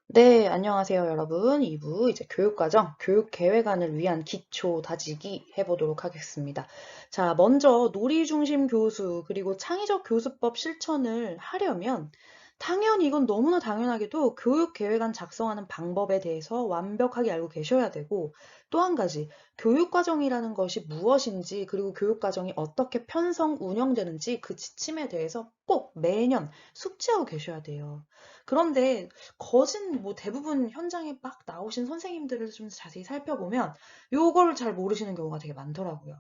네, 안녕하세요, 여러분. 2부 이제 교육과정, 교육계획안을 위한 기초 다지기 해보도록 하겠습니다. 자, 먼저 놀이 중심 교수, 그리고 창의적 교수법 실천을 하려면 당연히 이건 너무나 당연하게도 교육계획안 작성하는 방법에 대해서 완벽하게 알고 계셔야 되고, 또 한 가지, 교육과정이라는 것이 무엇인지, 그리고 교육과정이 어떻게 편성 운영되는지 그 지침에 대해서 꼭 매년 숙지하고 계셔야 돼요. 그런데 거진 뭐 대부분 현장에 막 나오신 선생님들을 좀 자세히 살펴보면 요거를 잘 모르시는 경우가 되게 많더라고요.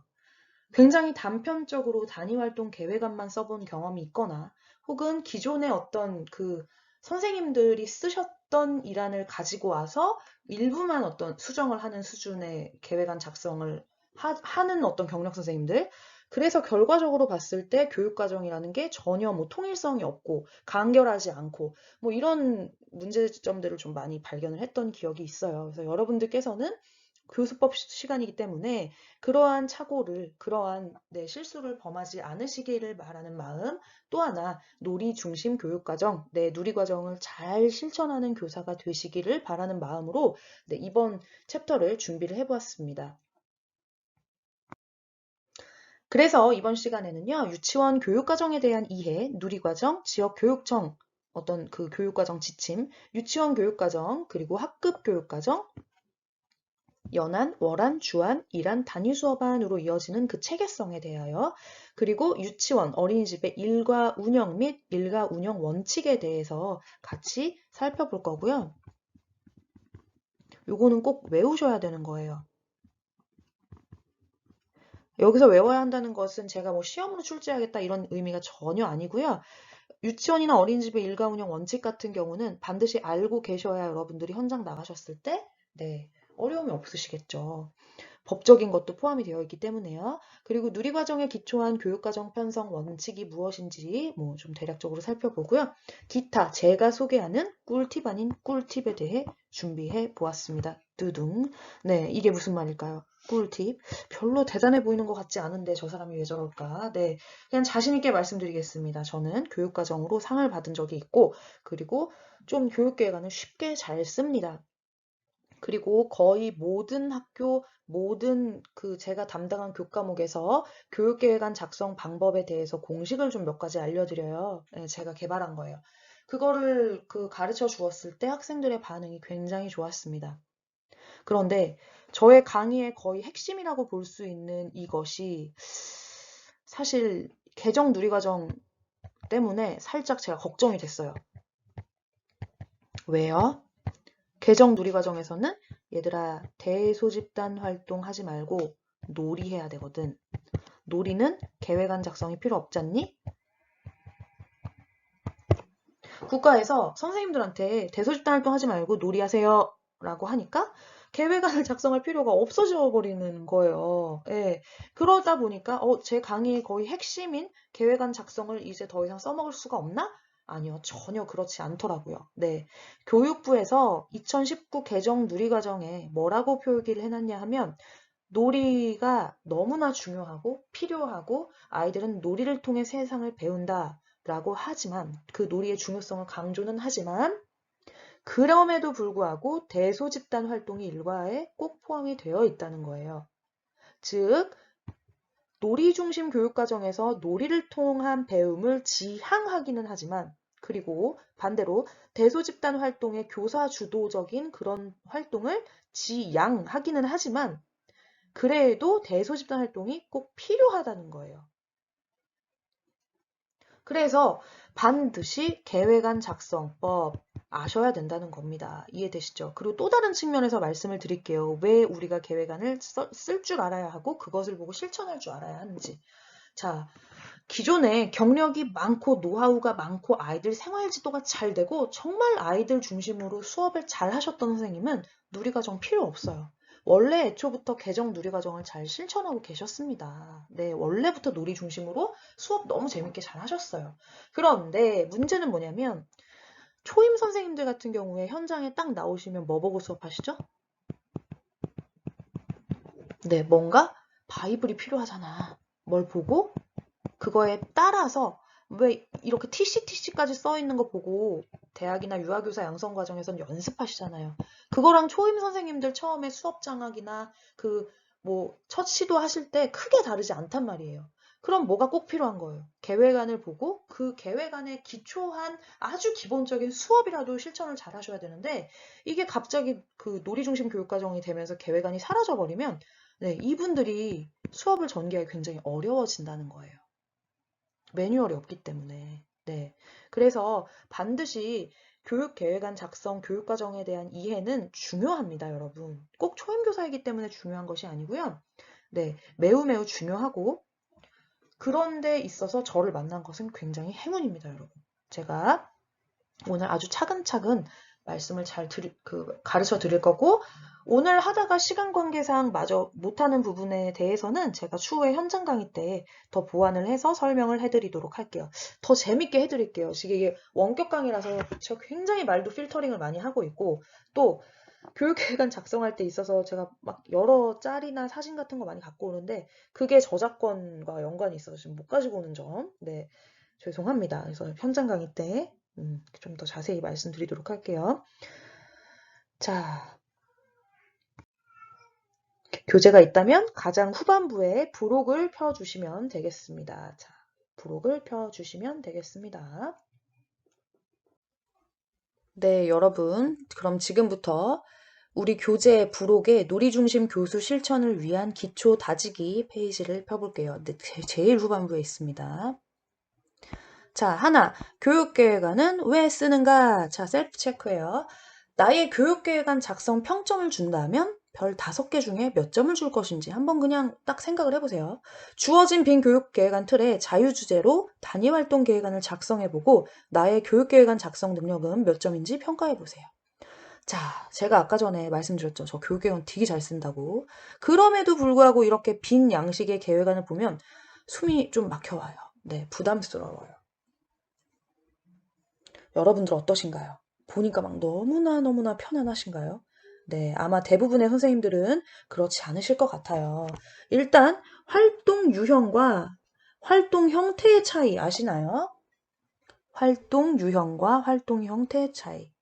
굉장히 단편적으로 단위활동 계획안만 써본 경험이 있거나 혹은 기존의 어떤 그 선생님들이 쓰셨던 일안을 가지고 와서 일부만 어떤 수정을 하는 수준의 계획안 작성을 하는 어떤 경력 선생님들. 그래서 결과적으로 봤을 때 교육과정이라는 게 전혀 뭐 통일성이 없고 간결하지 않고 뭐 이런 문제점들을 좀 많이 발견을 했던 기억이 있어요. 그래서 여러분들께서는 교수법 시간이기 때문에 그러한 착오를, 그러한 실수를 범하지 않으시기를 바라는 마음, 또 하나 놀이 중심 교육과정, 누리과정을 잘 실천하는 교사가 되시기를 바라는 마음으로 이번 챕터를 준비를 해보았습니다. 그래서 이번 시간에는요, 유치원 교육과정에 대한 이해, 누리과정, 지역교육청, 어떤 그 교육과정 지침, 유치원 교육과정, 그리고 학급 교육과정, 연한, 월한, 주한, 일한, 단위 수업안으로 이어지는 그 체계성에 대하여, 그리고 유치원, 어린이집의 일과 운영 및 일가 운영 원칙에 대해서 같이 살펴볼 거고요. 요거는 꼭 외우셔야 되는 거예요. 여기서 외워야 한다는 것은 제가 뭐 시험으로 출제하겠다 이런 의미가 전혀 아니고요. 유치원이나 어린이집의 일가 운영 원칙 같은 경우는 반드시 알고 계셔야 여러분들이 현장 나가셨을 때, 어려움이 없으시겠죠. 법적인 것도 포함이 되어 있기 때문에요. 그리고 누리과정에 기초한 교육과정 편성 원칙이 무엇인지 뭐 좀 대략적으로 살펴보고요. 기타 제가 소개하는 꿀팁 아닌 꿀팁에 대해 준비해 보았습니다. 두둥. 네, 이게 무슨 말일까요? 꿀팁. 별로 대단해 보이는 것 같지 않은데 저 사람이 왜 저럴까? 네, 그냥 자신 있게 말씀드리겠습니다. 저는 교육과정으로 상을 받은 적이 있고, 그리고 좀 교육계획안을 쉽게 잘 씁니다. 그리고 거의 모든 학교, 모든 그 제가 담당한 교과목에서 교육계획안 작성 방법에 대해서 공식을 좀 몇 가지 알려드려요. 네, 제가 개발한 거예요. 그거를 그 가르쳐 주었을 때 학생들의 반응이 굉장히 좋았습니다. 그런데 저의 강의의 거의 핵심이라고 볼 수 있는 이것이 사실 개정 누리과정 때문에 살짝 제가 걱정이 됐어요. 왜요? 개정 누리과정에서는 얘들아 대소집단 활동하지 말고 놀이해야 되거든. 놀이는 계획안 작성이 필요 없잖니? 국가에서 선생님들한테 대소집단 활동하지 말고 놀이하세요 라고 하니까 계획안을 작성할 필요가 없어져 버리는 거예요. 예. 그러다 보니까 제 강의의 거의 핵심인 계획안 작성을 이제 더 이상 써먹을 수가 없나? 아니요, 전혀 그렇지 않더라고요. 네. 교육부에서 2019 개정 누리과정에 뭐라고 표기를 해놨냐 하면 놀이가 너무나 중요하고 필요하고 아이들은 놀이를 통해 세상을 배운다 라고 하지만 그 놀이의 중요성을 강조는 하지만 그럼에도 불구하고 대소집단 활동이 일과에 꼭 포함이 되어 있다는 거예요. 즉, 놀이 중심 교육과정에서 놀이를 통한 배움을 지향하기는 하지만 그리고 반대로 대소집단 활동의 교사 주도적인 그런 활동을 지양하기는 하지만 그래도 대소집단 활동이 꼭 필요하다는 거예요. 그래서 반드시 계획안 작성법 아셔야 된다는 겁니다. 이해되시죠? 그리고 또 다른 측면에서 말씀을 드릴게요. 왜 우리가 계획안을 쓸 줄 알아야 하고 그것을 보고 실천할 줄 알아야 하는지. 자, 기존에 경력이 많고 노하우가 많고 아이들 생활 지도가 잘 되고 정말 아이들 중심으로 수업을 잘 하셨던 선생님은 누리과정 필요 없어요. 원래 애초부터 개정 누리과정을 잘 실천하고 계셨습니다. 네, 원래부터 놀이 중심으로 수업 너무 재밌게 잘 하셨어요. 그런데 문제는 뭐냐면 초임 선생님들 같은 경우에 현장에 딱 나오시면 뭐 보고 수업하시죠? 네, 뭔가 바이블이 필요하잖아. 뭘 보고? 그거에 따라서 왜 이렇게 TCTC까지 써 있는 거 보고 대학이나 유아교사 양성 과정에선 연습하시잖아요. 그거랑 초임 선생님들 처음에 수업 장악이나 첫 시도하실 때 크게 다르지 않단 말이에요. 그럼 뭐가 꼭 필요한 거예요? 계획안을 보고 그 계획안에 기초한 아주 기본적인 수업이라도 실천을 잘 하셔야 되는데 이게 갑자기 그 놀이중심 교육과정이 되면서 계획안이 사라져버리면 네, 이분들이 수업을 전개하기 굉장히 어려워진다는 거예요. 매뉴얼이 없기 때문에. 네. 그래서 반드시 교육계획안 작성, 교육과정에 대한 이해는 중요합니다, 여러분. 꼭 초임교사이기 때문에 중요한 것이 아니고요. 네, 매우 매우 중요하고 그런 데 있어서 저를 만난 것은 굉장히 행운입니다, 여러분. 제가 오늘 아주 차근차근 말씀을 잘 가르쳐 드릴 거고, 오늘 하다가 시간 관계상 마저 못하는 부분에 대해서는 제가 추후에 현장 강의 때 더 보완을 해서 설명을 해드리도록 할게요. 더 재밌게 해드릴게요. 지금 이게 원격 강의라서 제가 굉장히 말도 필터링을 많이 하고 있고, 또 교육계획안 작성할 때 있어서 제가 막 여러 짤이나 사진 같은 거 많이 갖고 오는데, 그게 저작권과 연관이 있어서 지금 못 가지고 오는 점, 네, 죄송합니다. 그래서 현장 강의 때 좀 더 자세히 말씀드리도록 할게요. 자, 교재가 있다면 가장 후반부에 부록을 펴주시면 되겠습니다. 자, 부록을 펴주시면 되겠습니다. 네, 여러분. 그럼 지금부터 우리 교재 부록의 놀이중심 교수 실천을 위한 기초 다지기 페이지를 펴볼게요. 네, 제일 후반부에 있습니다. 자, 하나, 교육계획안은 왜 쓰는가? 자, 셀프 체크예요. 나의 교육계획안 작성 평점을 준다면 별 5개 중에 몇 점을 줄 것인지 한번 그냥 딱 생각을 해보세요. 주어진 빈 교육계획안 틀에 자유주제로 단위활동 계획안을 작성해보고 나의 교육계획안 작성 능력은 몇 점인지 평가해보세요. 자, 제가 아까 전에 말씀드렸죠. 저 교육계획안 되게 잘 쓴다고. 그럼에도 불구하고 이렇게 빈 양식의 계획안을 보면 숨이 좀 막혀와요. 네, 부담스러워요. 여러분들 어떠신가요? 보니까 막 너무나 편안하신가요? 네, 아마 대부분의 선생님들은 그렇지 않으실 것 같아요. 일단 활동 유형과 활동 형태의 차이 아시나요? 활동 유형과 활동 형태의 차이.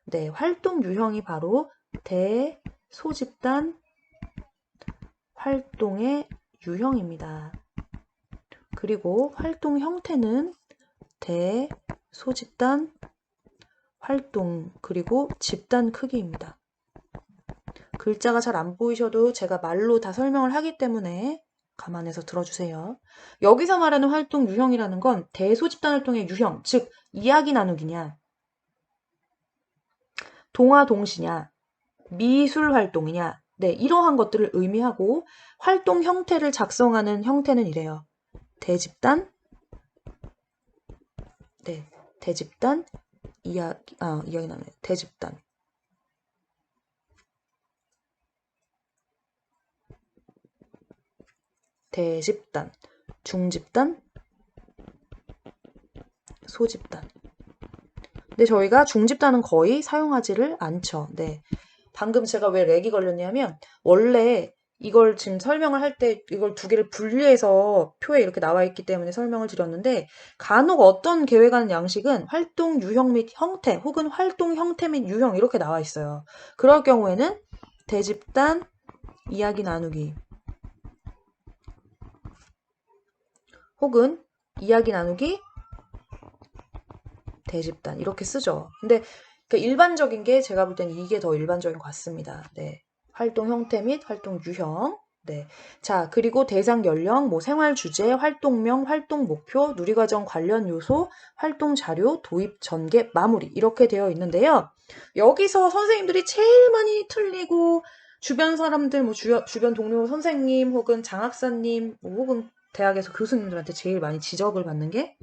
네, 활동 유형이 바로 대소집단 활동의 유형입니다. 그리고 활동 형태는 대소집단 활동 그리고 집단 크기입니다. 글자가 잘 안 보이셔도 제가 말로 다 설명을 하기 때문에 감안해서 들어주세요. 여기서 말하는 활동 유형이라는 건 대소집단 활동의 유형, 즉 이야기 나누기냐, 동화 동시냐, 미술 활동이냐, 네, 이러한 것들을 의미하고 활동 형태를 작성하는 형태는 이래요. 대집단, 네, 대집단, 이야기 나누기, 대집단. 대집단, 중집단, 소집단. 근데 저희가 중집단은 거의 사용하지를 않죠. 네. 방금 제가 왜 렉이 걸렸냐면 원래 이걸 지금 설명을 할 때 이걸 두 개를 분리해서 표에 이렇게 나와 있기 때문에 설명을 드렸는데 간혹 어떤 계획안 양식은 활동 유형 및 형태 혹은 활동 형태 및 유형 이렇게 나와 있어요. 그럴 경우에는 대집단 이야기 나누기 혹은 이야기 나누기 대집단 이렇게 쓰죠. 근데 일반적인 게 제가 볼 때는 이게 더 일반적인 것 같습니다. 네. 활동 형태 및 활동 유형. 네. 자, 그리고 대상 연령, 생활 주제, 활동명, 활동 목표, 누리과정 관련 요소, 활동 자료, 도입, 전개, 마무리 이렇게 되어 있는데요. 여기서 선생님들이 제일 많이 틀리고 주변 사람들, 주변 동료 선생님 혹은 장학사님 혹은 대학에서 교수님들한테 제일 많이 지적을 받는 게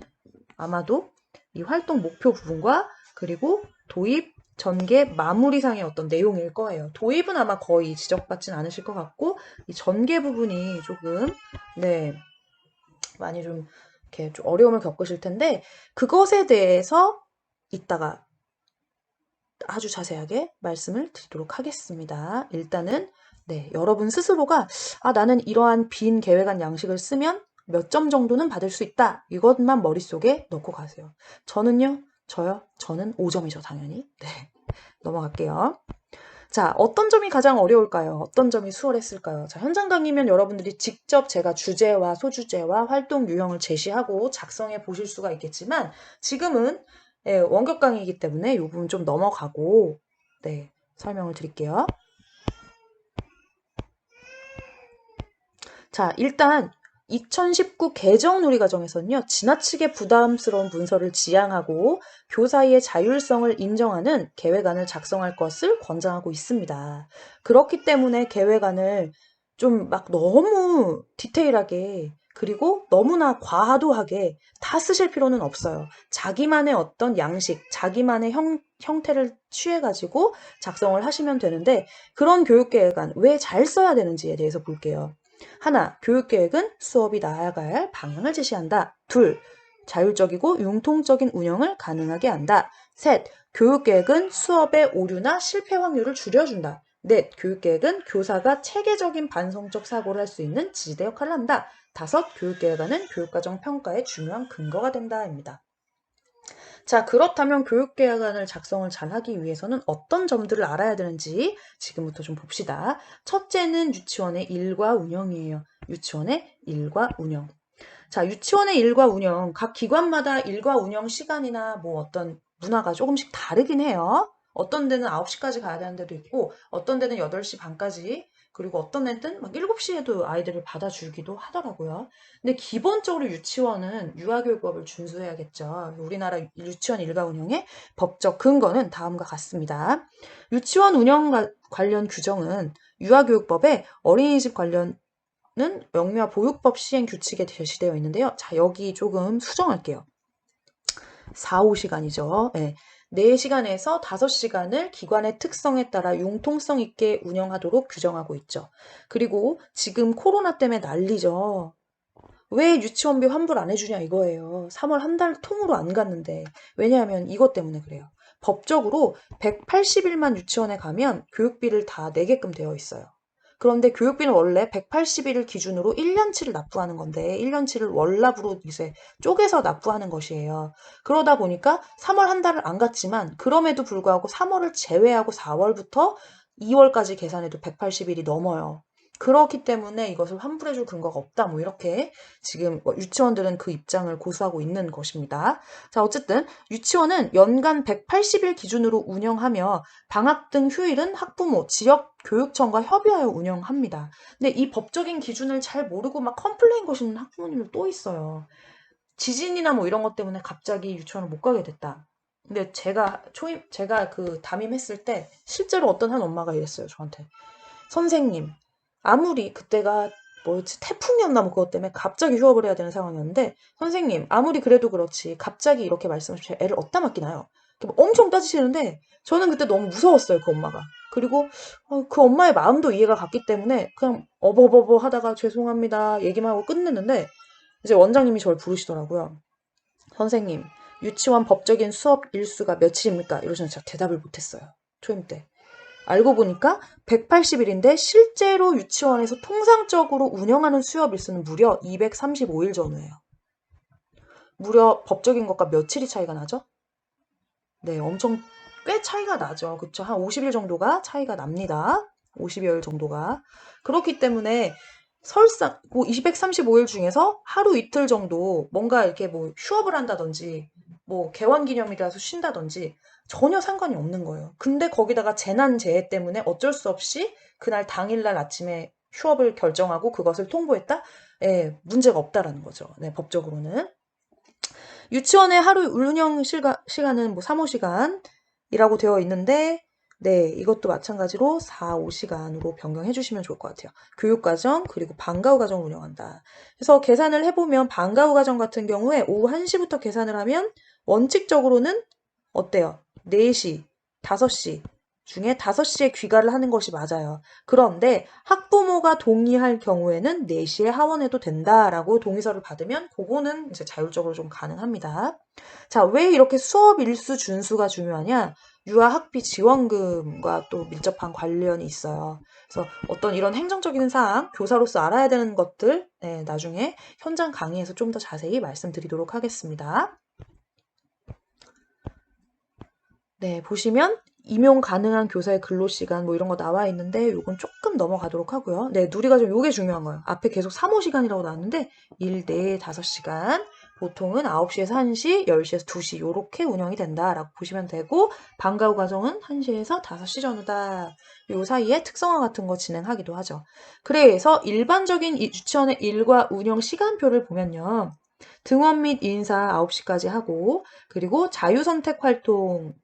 아마도 이 활동 목표 부분과 그리고 도입, 전개, 마무리상의 어떤 내용일 거예요. 도입은 아마 거의 지적받진 않으실 것 같고 이 전개 부분이 조금 네 많이 좀 이렇게 좀 어려움을 겪으실 텐데 그것에 대해서 이따가 아주 자세하게 말씀을 드리도록 하겠습니다. 일단은 네 여러분 스스로가 나는 이러한 빈 계획안 양식을 쓰면 몇 점 정도는 받을 수 있다. 이것만 머릿속에 넣고 가세요. 저는요. 저요? 저는 5점이죠, 당연히. 네. 넘어갈게요. 자, 어떤 점이 가장 어려울까요? 어떤 점이 수월했을까요? 자, 현장 강의면 여러분들이 직접 제가 주제와 소주제와 활동 유형을 제시하고 작성해 보실 수가 있겠지만 지금은 원격 강의이기 때문에 이 부분 좀 넘어가고 네, 설명을 드릴게요. 자, 일단 2019 개정 누리과정에서는요, 지나치게 부담스러운 문서를 지향하고 교사의 자율성을 인정하는 계획안을 작성할 것을 권장하고 있습니다. 그렇기 때문에 계획안을 좀 막 너무 디테일하게 그리고 너무나 과도하게 다 쓰실 필요는 없어요. 자기만의 어떤 양식, 자기만의 형태를 취해가지고 작성을 하시면 되는데 그런 교육계획안 왜 잘 써야 되는지에 대해서 볼게요. 하나, 교육계획은 수업이 나아갈 방향을 제시한다. 둘, 자율적이고 융통적인 운영을 가능하게 한다. 셋, 교육계획은 수업의 오류나 실패 확률을 줄여준다. 넷, 교육계획은 교사가 체계적인 반성적 사고를 할 수 있는 지지대 역할을 한다. 다섯, 교육계획안은 교육과정 평가의 중요한 근거가 된다입니다. 자, 그렇다면 교육계획안을 작성을 잘 하기 위해서는 어떤 점들을 알아야 되는지 지금부터 좀 봅시다. 첫째는 유치원의 일과 운영이에요. 유치원의 일과 운영. 자, 유치원의 일과 운영. 각 기관마다 일과 운영 시간이나 뭐 어떤 문화가 조금씩 다르긴 해요. 어떤 데는 9시까지 가야 되는 데도 있고, 어떤 데는 8시 반까지, 그리고 어떤 데는 막 7시에도 아이들을 받아주기도 하더라고요. 근데 기본적으로 유치원은 유아교육법을 준수해야겠죠. 우리나라 유치원 일과 운영의 법적 근거는 다음과 같습니다. 유치원 운영 관련 규정은 유아교육법에 어린이집 관련 는 영유아 보육법 시행 규칙에 제시되어 있는데요. 자, 여기 조금 수정할게요. 4, 5시간이죠. 네. 4시간에서 5시간을 기관의 특성에 따라 융통성 있게 운영하도록 규정하고 있죠. 그리고 지금 코로나 때문에 난리죠. 왜 유치원비 환불 안 해주냐 이거예요. 3월 한 달 통으로 안 갔는데. 왜냐하면 이것 때문에 그래요. 법적으로 180일만 유치원에 가면 교육비를 다 내게끔 되어 있어요. 그런데 교육비는 원래 180일을 기준으로 1년치를 납부하는 건데 1년치를 월납으로 이제 쪼개서 납부하는 것이에요. 그러다 보니까 3월 한 달을 안 갔지만 그럼에도 불구하고 3월을 제외하고 4월부터 2월까지 계산해도 180일이 넘어요. 그렇기 때문에 이것을 환불해줄 근거가 없다. 뭐 이렇게 지금 유치원들은 그 입장을 고수하고 있는 것입니다. 자, 어쨌든 유치원은 연간 180일 기준으로 운영하며 방학 등 휴일은 학부모, 지역교육청과 협의하여 운영합니다. 근데 이 법적인 기준을 잘 모르고 막 컴플레인 거시는 학부모님들 또 있어요. 지진이나 뭐 이런 것 때문에 갑자기 유치원을 못 가게 됐다. 근데 제가 그 담임했을 때 실제로 어떤 한 엄마가 이랬어요, 저한테. 선생님, 아무리 그때가 뭐였지 태풍이었나 뭐 그것 때문에 갑자기 휴업을 해야 되는 상황이었는데 선생님 아무리 그래도 그렇지 갑자기 이렇게 말씀하시면 애를 어디다 맡기나요? 엄청 따지시는데 저는 그때 너무 무서웠어요 그 엄마가. 그리고 그 엄마의 마음도 이해가 갔기 때문에 그냥 어버버버 하다가 죄송합니다 얘기만 하고 끝냈는데 이제 원장님이 저를 부르시더라고요. 선생님 유치원 법적인 수업 일수가 며칠입니까? 이러시면 제가 대답을 못했어요. 초임 때. 알고 보니까 180일인데 실제로 유치원에서 통상적으로 운영하는 수업 일수는 무려 235일 전후예요. 무려 법적인 것과 며칠이 차이가 나죠? 네, 엄청 꽤 차이가 나죠. 그쵸? 한 50일 정도가 차이가 납니다. 50여일 정도가. 그렇기 때문에 설사 뭐 235일 중에서 하루 이틀 정도 뭔가 이렇게 뭐 휴업을 한다든지 뭐 개원기념일이라서 쉰다든지 전혀 상관이 없는 거예요. 근데 거기다가 재난재해 때문에 어쩔 수 없이 그날 당일날 아침에 휴업을 결정하고 그것을 통보했다? 예, 문제가 없다라는 거죠. 네, 법적으로는. 유치원의 하루 운영 시간은 뭐 3, 5시간이라고 되어 있는데, 네, 이것도 마찬가지로 4, 5시간으로 변경해 주시면 좋을 것 같아요. 교육과정, 그리고 방과 후 과정을 운영한다. 그래서 계산을 해보면 방과 후 과정 같은 경우에 오후 1시부터 계산을 하면 원칙적으로는 어때요? 4시, 5시 중에 5시에 귀가를 하는 것이 맞아요. 그런데 학부모가 동의할 경우에는 4시에 하원해도 된다라고 동의서를 받으면 그거는 이제 자율적으로 좀 가능합니다. 자, 왜 이렇게 수업 일수 준수가 중요하냐? 유아학비 지원금과 또 밀접한 관련이 있어요. 그래서 어떤 이런 행정적인 사항, 교사로서 알아야 되는 것들, 네, 나중에 현장 강의에서 좀 더 자세히 말씀드리도록 하겠습니다. 네, 보시면 임용 가능한 교사의 근로시간 뭐 이런 거 나와 있는데 요건 조금 넘어가도록 하고요. 네, 누리과정 요게 중요한 거예요. 앞에 계속 3, 5시간이라고 나왔는데 1, 4, 5시간 보통은 9시에서 1시, 10시에서 2시 요렇게 운영이 된다라고 보시면 되고 방과 후 과정은 1시에서 5시 전후다. 요 사이에 특성화 같은 거 진행하기도 하죠. 그래서 일반적인 유치원의 일과 운영 시간표를 보면요. 등원 및 인사 9시까지 하고 그리고 자유선택 활동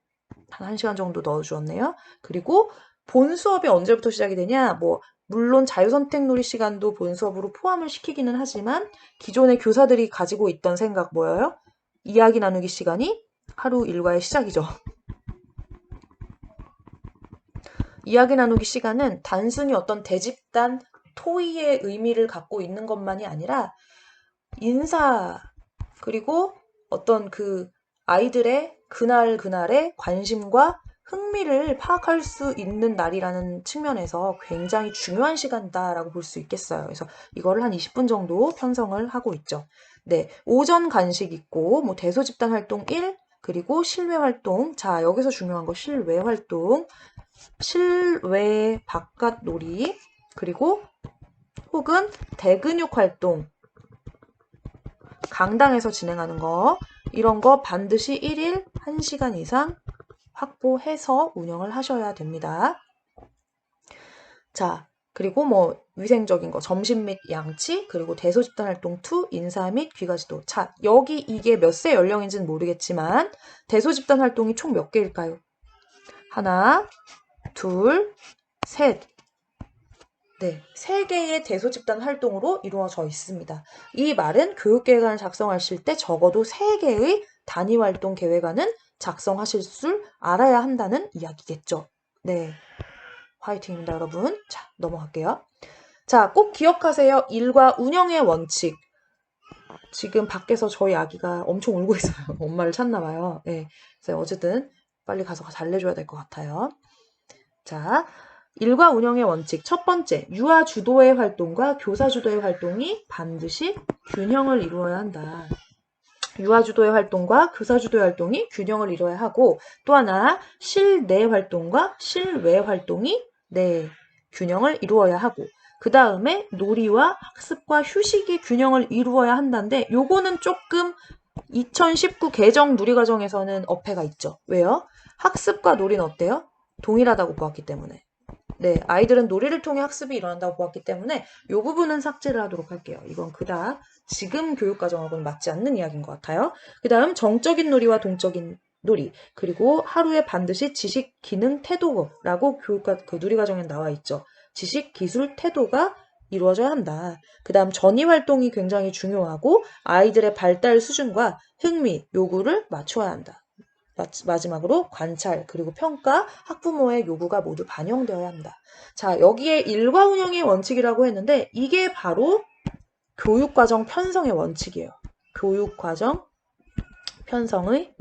한 1시간 정도 넣어주었네요. 그리고 본 수업이 언제부터 시작이 되냐? 뭐 물론 자유선택 놀이 시간도 본 수업으로 포함을 시키기는 하지만 기존의 교사들이 가지고 있던 생각 뭐예요? 이야기 나누기 시간이 하루 일과의 시작이죠. 이야기 나누기 시간은 단순히 어떤 대집단 토의의 의미를 갖고 있는 것만이 아니라 인사 그리고 어떤 그 아이들의 그날의 관심과 흥미를 파악할 수 있는 날이라는 측면에서 굉장히 중요한 시간이다라고 볼 수 있겠어요. 그래서 이거를 한 20분 정도 편성을 하고 있죠. 네, 오전 간식 있고 뭐 대소 집단 활동 1, 그리고 실외 활동. 자, 여기서 중요한 거 실외 활동. 실외 바깥 놀이, 그리고 혹은 대근육 활동. 강당에서 진행하는 거 이런 거 반드시 1일 1시간 이상 확보해서 운영을 하셔야 됩니다. 자, 그리고 뭐 위생적인 거 점심 및 양치, 그리고 대소집단 활동 2, 인사 및 귀가지도. 자, 여기 이게 몇 세 연령인지는 모르겠지만 대소집단 활동이 총 몇 개일까요? 하나, 둘, 셋. 네, 3개의 대소집단 활동으로 이루어져 있습니다. 이 말은 교육계획안을 작성하실 때 적어도 3개의 단위활동 계획안은 작성하실 줄 알아야 한다는 이야기겠죠. 네, 화이팅입니다, 여러분. 자, 넘어갈게요. 자, 꼭 기억하세요. 일과 운영의 원칙. 지금 밖에서 저희 아기가 엄청 울고 있어요. 엄마를 찾나 봐요. 네, 그래서 어쨌든 빨리 가서 잘 내줘야 될 것 같아요. 자, 일과 운영의 원칙. 첫 번째, 유아 주도의 활동과 교사 주도의 활동이 반드시 균형을 이루어야 한다. 유아 주도의 활동과 교사 주도의 활동이 균형을 이루어야 하고, 또 하나, 실내 활동과 실외 활동이 균형을 이루어야 하고, 그 다음에 놀이와 학습과 휴식이 균형을 이루어야 한다는데, 요거는 조금 2019 개정 누리과정에서는 어폐가 있죠. 왜요? 학습과 놀이는 어때요? 동일하다고 보았기 때문에. 네, 아이들은 놀이를 통해 학습이 일어난다고 보았기 때문에 이 부분은 삭제를 하도록 할게요. 이건 그닥 지금 교육과정하고는 맞지 않는 이야기인 것 같아요. 그 다음 정적인 놀이와 동적인 놀이, 그리고 하루에 반드시 지식, 기능, 태도라고 누리과정에 나와 있죠. 지식, 기술, 태도가 이루어져야 한다. 그 다음 전이 활동이 굉장히 중요하고 아이들의 발달 수준과 흥미, 요구를 맞춰야 한다. 마지막으로 관찰, 그리고 평가, 학부모의 요구가 모두 반영되어야 한다. 자, 여기에 일과 운영의 원칙이라고 했는데 이게 바로 교육과정 편성의 원칙이에요. 교육과정 편성의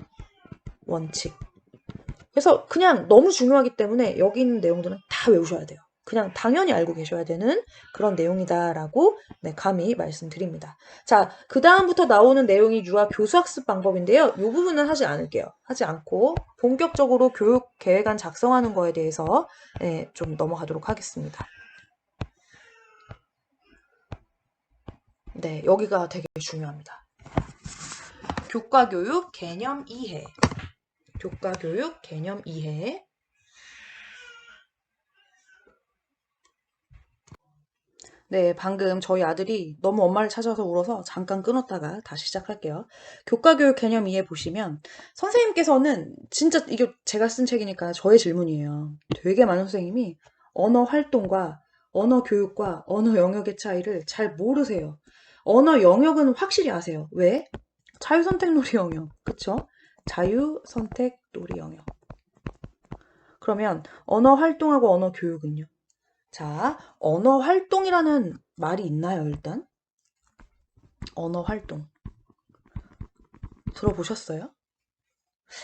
원칙. 그래서 그냥 너무 중요하기 때문에 여기 있는 내용들은 다 외우셔야 돼요. 그냥 당연히 알고 계셔야 되는 그런 내용이다라고 감히 말씀드립니다. 자, 그 다음부터 나오는 내용이 유아 교수학습 방법인데요. 이 부분은 하지 않을게요. 하지 않고 본격적으로 교육 계획안 작성하는 거에 대해서 좀 넘어가도록 하겠습니다. 네, 여기가 되게 중요합니다. 교과교육 개념 이해. 교과교육 개념 이해. 네, 방금 저희 아들이 너무 엄마를 찾아서 울어서 잠깐 끊었다가 다시 시작할게요. 교과교육 개념 이해 보시면 선생님께서는 진짜 이게 제가 쓴 책이니까 저의 질문이에요. 되게 많은 선생님이 언어 활동과 언어 교육과 언어 영역의 차이를 잘 모르세요. 언어 영역은 확실히 아세요. 왜? 자유선택 놀이 영역. 그쵸? 자유선택 놀이 영역. 그러면 언어 활동하고 언어 교육은요? 자, 언어 활동이라는 말이 있나요, 일단? 언어 활동. 들어보셨어요?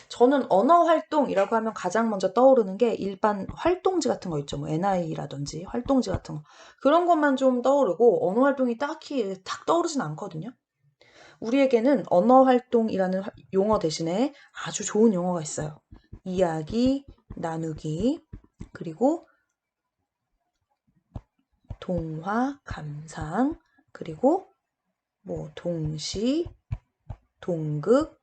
저는 언어 활동이라고 하면 가장 먼저 떠오르는 게 일반 활동지 같은 거 있죠. 뭐 NI라든지 활동지 같은 거. 그런 것만 좀 떠오르고 언어 활동이 딱히 탁 떠오르진 않거든요. 우리에게는 언어 활동이라는 용어 대신에 아주 좋은 용어가 있어요. 이야기 나누기, 그리고 동화 감상, 그리고 뭐 동시, 동극,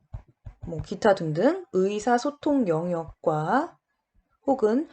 뭐 기타 등등 의사소통 영역과 혹은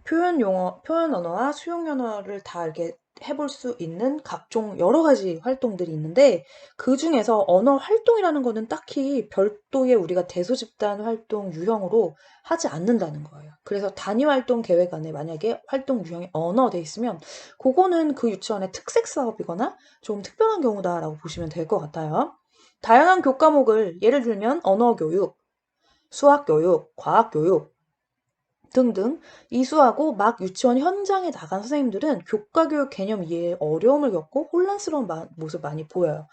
표현 언어와 수용 언어를 다 이렇게 해볼 수 있는 각종 여러 가지 활동들이 있는데 그 중에서 언어 활동이라는 거는 딱히 별도의 우리가 대소집단 활동 유형으로 하지 않는다는 거예요. 그래서 단위 활동 계획 안에 만약에 활동 유형이 언어 돼 있으면 그거는 그 유치원의 특색 사업이거나 좀 특별한 경우다라고 보시면 될 것 같아요. 다양한 교과목을 예를 들면 언어 교육, 수학 교육, 과학 교육 등등 이수하고 막 유치원 현장에 나간 선생님들은 교과교육 개념 이해에 어려움을 겪고 혼란스러운 모습 많이 보여요.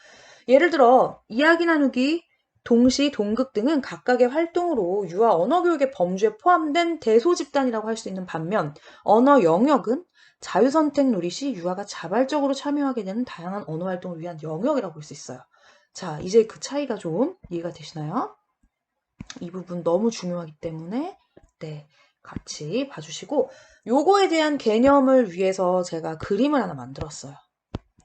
예를 들어 이야기 나누기, 동시, 동극 등은 각각의 활동으로 유아 언어교육의 범주에 포함된 대소집단이라고 할 수 있는 반면 언어 영역은 자유선택 놀이 시 유아가 자발적으로 참여하게 되는 다양한 언어 활동을 위한 영역이라고 볼 수 있어요. 자, 이제 그 차이가 좀 이해가 되시나요? 이 부분 너무 중요하기 때문에 네, 같이 봐주시고 요거에 대한 개념을 위해서 제가 그림을 하나 만들었어요.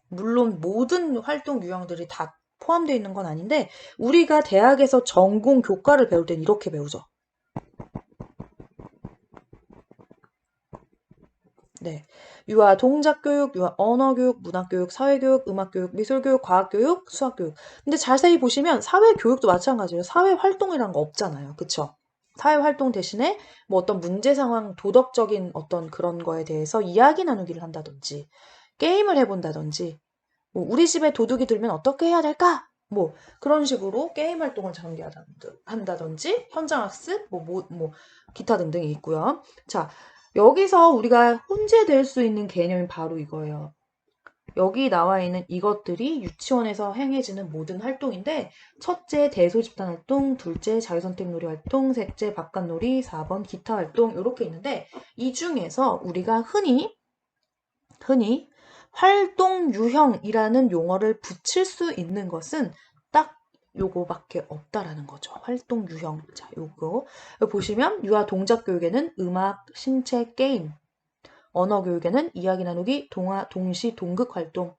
물론 모든 활동 유형들이 다 포함되어 있는 건 아닌데 우리가 대학에서 전공 교과를 배울 땐 이렇게 배우죠. 네. 유아 동작교육, 유아 언어교육, 문학교육, 사회교육, 음악교육, 미술교육, 과학교육, 수학교육. 근데 자세히 보시면 사회교육도 마찬가지예요. 사회활동이란 거 없잖아요. 그쵸? 사회활동 대신에 뭐 어떤 문제 상황, 도덕적인 어떤 그런 거에 대해서 이야기 나누기를 한다든지, 게임을 해본다든지, 뭐 우리 집에 도둑이 들면 어떻게 해야 될까? 뭐 그런 식으로 게임 활동을 전개한다든지, 현장학습, 기타 등등이 있고요. 자, 여기서 우리가 혼재될 수 있는 개념이 바로 이거예요. 여기 나와 있는 이것들이 유치원에서 행해지는 모든 활동인데 첫째 대소집단 활동, 둘째 자유선택놀이 활동, 셋째 바깥놀이, 4번 기타 활동 이렇게 있는데 이 중에서 우리가 흔히 활동 유형이라는 용어를 붙일 수 있는 것은 딱 요거밖에 없다라는 거죠. 활동 유형. 자, 요거 보시면 유아 동작 교육에는 음악, 신체, 게임, 언어 교육에는 이야기 나누기, 동화, 동시, 동극 활동,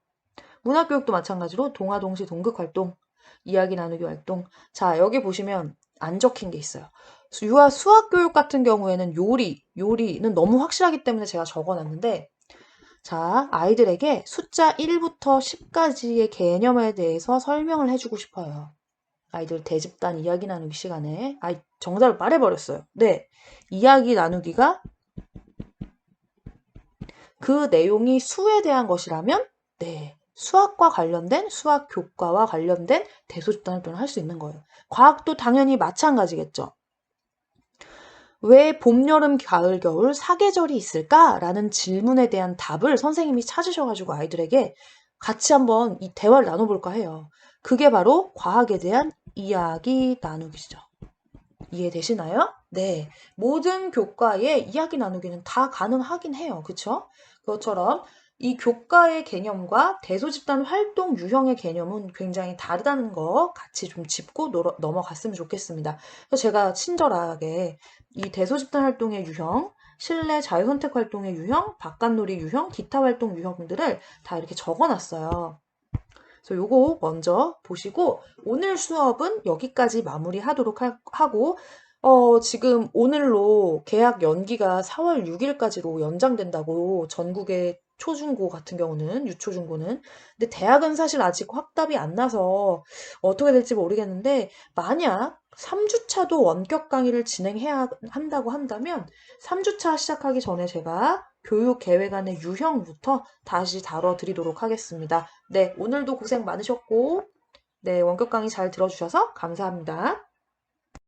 문학 교육도 마찬가지로 동화, 동시, 동극 활동, 이야기 나누기 활동. 자, 여기 보시면 안 적힌 게 있어요. 유아 수학 교육 같은 경우에는 요리는 너무 확실하기 때문에 제가 적어놨는데 자, 아이들에게 숫자 1부터 10까지의 개념에 대해서 설명을 해주고 싶어요. 아이들 대집단 이야기 나누기 시간에 정답을 말해버렸어요. 네, 이야기 나누기가 그 내용이 수에 대한 것이라면 네, 수학과 관련된 수학 교과와 관련된 대소집단 활동을 할 수 있는 거예요. 과학도 당연히 마찬가지겠죠. 왜 봄, 여름, 가을, 겨울 사계절이 있을까? 라는 질문에 대한 답을 선생님이 찾으셔가지고 아이들에게 같이 한번 이 대화를 나눠볼까 해요. 그게 바로 과학에 대한 이야기 나누기죠. 이해되시나요? 네. 모든 교과에 이야기 나누기는 다 가능하긴 해요. 그쵸? 그것처럼 이 교과의 개념과 대소집단 활동 유형의 개념은 굉장히 다르다는 거 같이 좀 짚고 넘어갔으면 좋겠습니다. 그래서 제가 친절하게 이 대소집단 활동의 유형, 실내 자유선택 활동의 유형, 바깥놀이 유형, 기타 활동 유형들을 다 이렇게 적어놨어요. 그래서 요거 먼저 보시고 오늘 수업은 여기까지 마무리하도록 하고 지금 오늘로 개학 연기가 4월 6일까지로 연장된다고 전국의 초중고 같은 경우는 유초중고는 근데 대학은 사실 아직 확답이 안 나서 어떻게 될지 모르겠는데 만약 3주차도 원격 강의를 진행해야 한다고 한다면 3주차 시작하기 전에 제가 교육 계획안의 유형부터 다시 다뤄드리도록 하겠습니다. 네, 오늘도 고생 많으셨고, 네, 원격 강의 잘 들어주셔서 감사합니다.